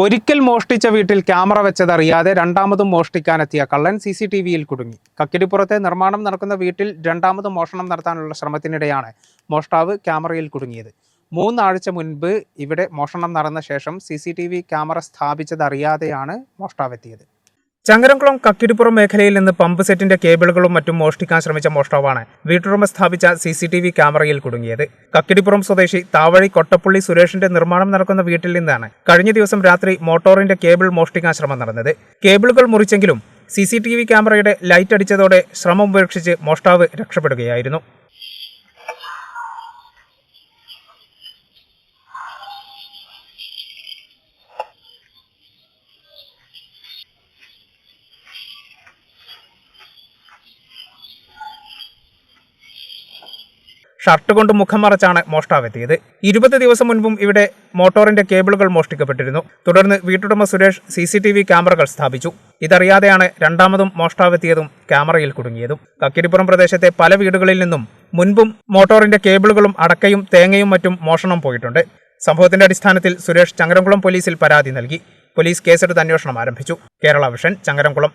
ഒരിക്കൽ മോഷ്ടിച്ച വീട്ടിൽ ക്യാമറ വെച്ചതറിയാതെ രണ്ടാമതും മോഷ്ടിക്കാനെത്തിയ കള്ളൻ CCTVയിൽ കുടുങ്ങി. കക്കിടിപ്പുറത്തെ നിർമ്മാണം നടക്കുന്ന വീട്ടിൽ രണ്ടാമതും മോഷണം നടത്താനുള്ള ശ്രമത്തിനിടെയാണ് മോഷ്ടാവ് ക്യാമറയിൽ കുടുങ്ങിയത്. 3 ആഴ്ച മുൻപ് ഇവിടെ മോഷണം നടന്ന ശേഷം CCTV ക്യാമറ സ്ഥാപിച്ചതറിയാതെയാണ് മോഷ്ടാവെത്തിയത്. ചങ്ങരംകുളം കക്കിടിപ്പുറം മേഖലയിൽ നിന്ന് പമ്പ് സെറ്റിന്റെ കേബിളുകളും മറ്റും മോഷ്ടിക്കാൻ ശ്രമിച്ച മോഷ്ടാവാണ് വീട്ടുടമ സ്ഥാപിച്ച CCTV ക്യാമറയിൽ കുടുങ്ങിയത്. കക്കിടിപ്പുറം സ്വദേശി താവഴി കൊട്ടപ്പുള്ളി സുരേഷിന്റെ നിർമ്മാണം നടക്കുന്ന വീട്ടിൽ നിന്നാണ് കഴിഞ്ഞ ദിവസം രാത്രി മോട്ടോറിന്റെ കേബിൾ മോഷ്ടിക്കാൻ ശ്രമം നടന്നത്. കേബിളുകൾ മുറിച്ചെങ്കിലും CCTV ക്യാമറയുടെ ലൈറ്റ് അടിച്ചതോടെ ശ്രമം ഉപേക്ഷിച്ച് മോഷ്ടാവ് രക്ഷപ്പെടുകയായിരുന്നു. ഷർട്ട് കൊണ്ട് മുഖം മറച്ചാണ് മോഷ്ടാവെത്തിയത്. 20 ദിവസം മുൻപും ഇവിടെ മോട്ടോറിന്റെ കേബിളുകൾ മോഷ്ടിക്കപ്പെട്ടിരുന്നു. തുടർന്ന് വീട്ടുടമ സുരേഷ് CCTV ക്യാമറകൾ സ്ഥാപിച്ചു. ഇതറിയാതെയാണ് രണ്ടാമതും മോഷ്ടാവെത്തിയതും ക്യാമറയിൽ കുടുങ്ങിയതും. കക്കിടിപ്പുറം പ്രദേശത്തെ പല വീടുകളിൽ നിന്നും മുൻപും മോട്ടോറിന്റെ കേബിളുകളും അടക്കയും തേങ്ങയും മറ്റും മോഷണം പോയിട്ടുണ്ട്. സംഭവത്തിന്റെ അടിസ്ഥാനത്തിൽ സുരേഷ് ചങ്ങരംകുളം പോലീസിൽ പരാതി നൽകി. പോലീസ് കേസെടുത്ത് അന്വേഷണം ആരംഭിച്ചു. കേരള വിഷൻ, ചങ്ങരംകുളം.